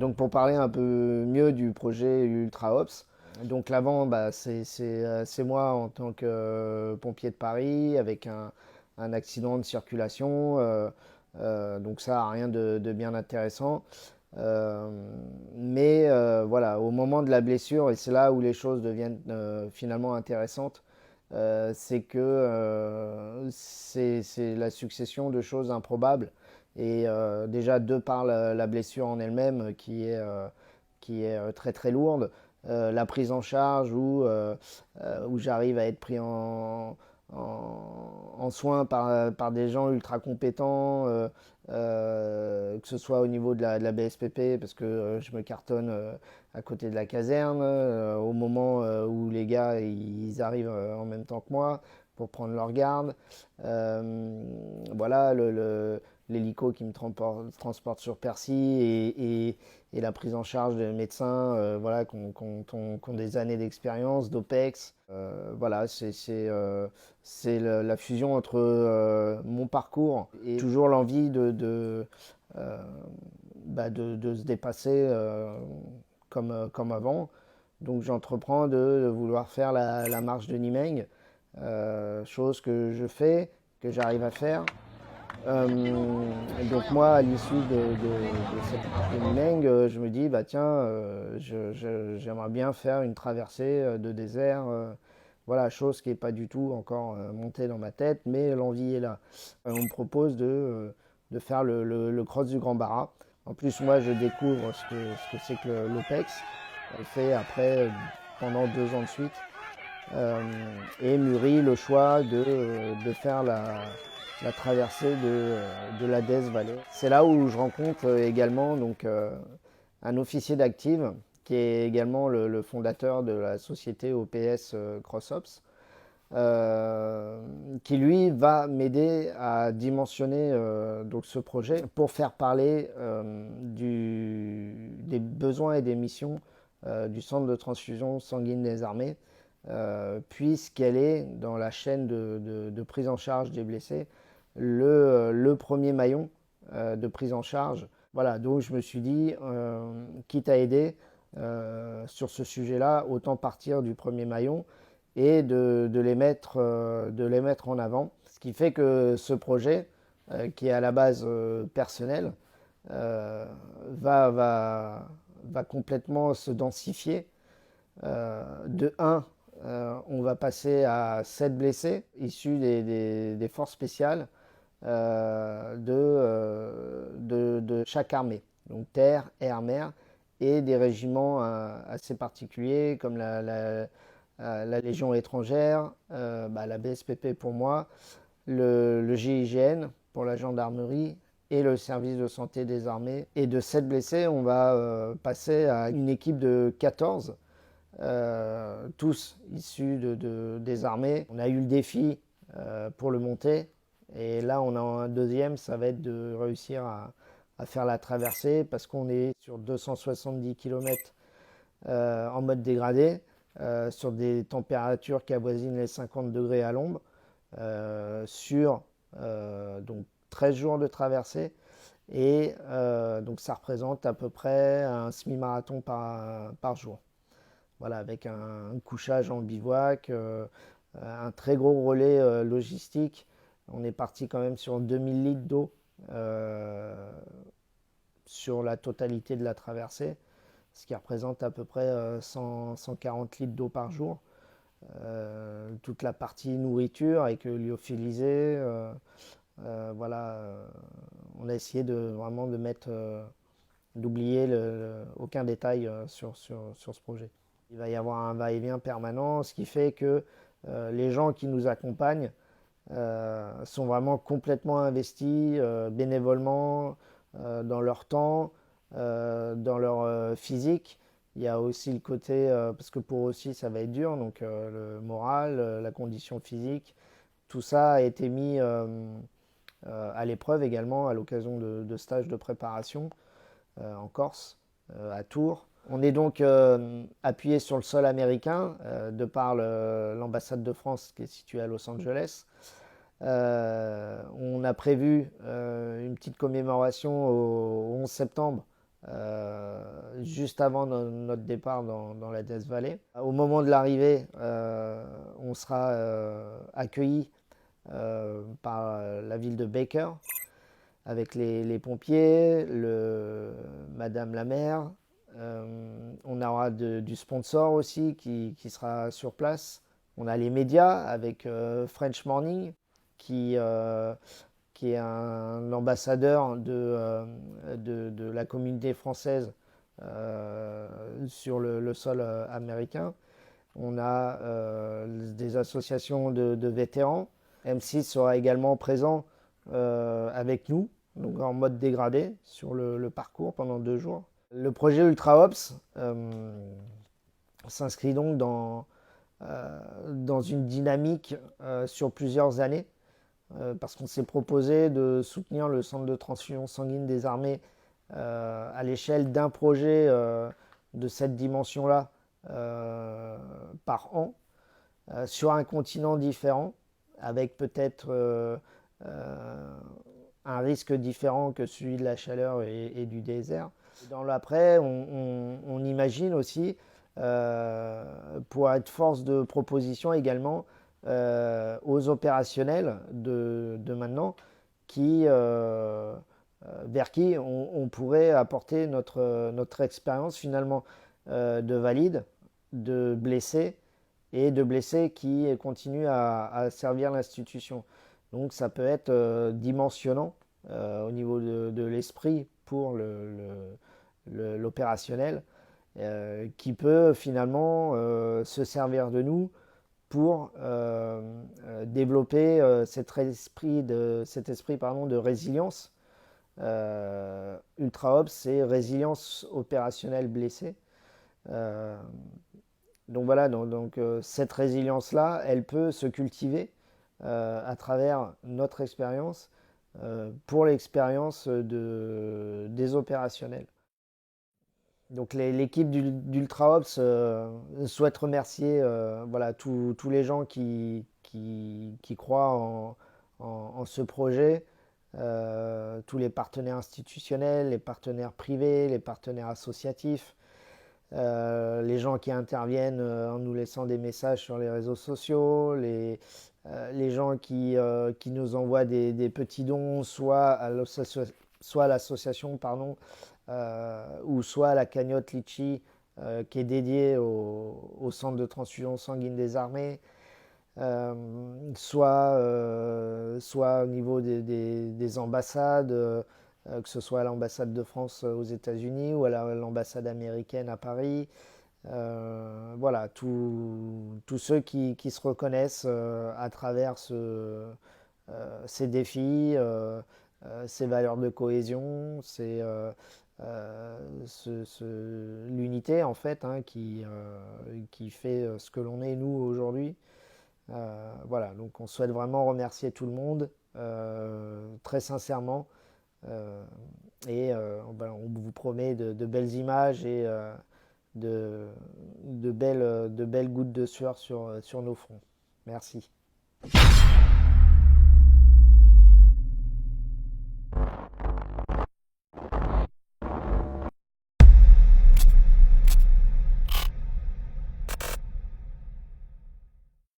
Donc pour parler un peu mieux du projet Ultra Ops, donc l'avant, c'est moi en tant que pompier de Paris avec un accident de circulation. Donc ça, rien de bien intéressant. Euh, mais voilà, au moment de la blessure, et c'est là où les choses deviennent finalement intéressantes, c'est que c'est la succession de choses improbables. Et déjà, de par la blessure en elle-même, qui est très très lourde, la prise en charge où j'arrive à être pris en soin par des gens ultra compétents, que ce soit au niveau de la BSPP, parce que je me cartonne à côté de la caserne, au moment où les gars ils arrivent en même temps que moi pour prendre leur garde. Voilà, l'hélico qui me transporte sur Percy et la prise en charge de médecins voilà, qui ont des années d'expérience, d'OPEX. Voilà, c'est la fusion entre mon parcours et toujours l'envie euh, de se dépasser comme avant. Donc j'entreprends de vouloir faire la marche de Nimeng, chose que je fais, que j'arrive à faire. Donc moi, à l'issue de cette marche de Nimeng, je me dis, bah tiens, j'aimerais bien faire une traversée de désert. Voilà, chose qui n'est pas du tout encore montée dans ma tête, mais l'envie est là. On me propose de faire le cross du Grand Barra. En plus, moi, je découvre ce que c'est que l'OPEX. Elle fait après, pendant 2 ans de suite, euh, et mûrit le choix de faire la traversée de la Death Valley. C'est là où je rencontre également donc, un officier d'active qui est également le fondateur de la société OPS CrossOps, qui lui va m'aider à dimensionner donc ce projet pour faire parler des besoins et des missions du centre de transfusion sanguine des armées, puisqu'elle est dans la chaîne de prise en charge des blessés le premier maillon de prise en charge. Voilà, donc je me suis dit, quitte à aider sur ce sujet-là, autant partir du premier maillon et de les mettre en avant. Ce qui fait que ce projet, qui est à la base personnel, euh, va, va, va complètement se densifier. De un, on va passer à 7 blessés issus des forces spéciales de chaque armée, donc terre, air, mer, et des régiments assez particuliers comme la Légion étrangère, la BSPP pour moi, le GIGN pour la gendarmerie et le service de santé des armées. Et de 7 blessés, on va passer à une équipe de 14, tous issus des armées. On a eu le défi pour le monter. Et là, on a un deuxième, ça va être de réussir à faire la traversée parce qu'on est sur 270 km en mode dégradé, sur des températures qui avoisinent les 50 degrés à l'ombre, sur donc 13 jours de traversée. Et donc ça représente à peu près un semi-marathon par jour. Voilà, avec un couchage en bivouac, un très gros relais logistique. On est parti quand même sur 2000 litres d'eau sur la totalité de la traversée, ce qui représente à peu près 140 litres d'eau par jour. Toute la partie nourriture avec lyophilisé, voilà, on a essayé vraiment de mettre, d'oublier aucun détail sur ce projet. Il va y avoir un va-et-vient permanent, ce qui fait que les gens qui nous accompagnent sont vraiment complètement investis bénévolement dans leur temps, dans leur physique. Il y a aussi le côté, parce que pour eux aussi ça va être dur, donc le moral, la condition physique, tout ça a été mis à l'épreuve également à l'occasion de stages de préparation en Corse, à Tours. On est donc appuyé sur le sol américain de par l'ambassade de France qui est située à Los Angeles. On a prévu une petite commémoration au 11 septembre juste avant notre départ dans la Death Valley. Au moment de l'arrivée, on sera accueilli par la ville de Baker avec les pompiers, Madame la maire. On aura du sponsor aussi qui sera sur place. On a les médias avec French Morning qui est un ambassadeur de la communauté française sur le sol américain. On a des associations de vétérans. M6 sera également présent avec nous, donc en mode dégradé sur le parcours pendant 2 jours. Le projet UltraOps s'inscrit donc dans une dynamique sur plusieurs années. Parce qu'on s'est proposé de soutenir le centre de transfusion sanguine des armées à l'échelle d'un projet de cette dimension-là par an, sur un continent différent, avec peut-être un risque différent que celui de la chaleur et du désert. Dans l'après, on imagine aussi, pour être force de proposition également, aux opérationnels de maintenant vers qui on pourrait apporter notre expérience finalement de valide, de blessés et de blessés qui continuent à servir l'institution. Donc ça peut être dimensionnant au niveau de l'esprit pour l'opérationnel qui peut finalement se servir de nous pour développer cet esprit de résilience. UltraOps, c'est résilience opérationnelle blessée. Donc voilà, donc cette résilience-là, elle peut se cultiver à travers notre expérience pour l'expérience des opérationnels. Donc l'équipe d'UltraOps souhaite remercier voilà, tous les gens qui croient en ce projet, tous les partenaires institutionnels, les partenaires privés, les partenaires associatifs, les gens qui interviennent en nous laissant des messages sur les réseaux sociaux, les gens qui nous envoient des petits dons, soit à l'association, pardon, ou soit à la cagnotte Litchi qui est dédiée au centre de transfusion sanguine des armées, soit au niveau des ambassades, que ce soit à l'ambassade de France aux États-Unis ou à l'ambassade américaine à Paris. Voilà, tous ceux qui se reconnaissent à travers ces défis, ces valeurs de cohésion, l'unité en fait qui fait ce que l'on est nous aujourd'hui. Voilà, donc on souhaite vraiment remercier tout le monde très sincèrement et on vous promet de belles images et de belles gouttes de sueur sur nos fronts. Merci.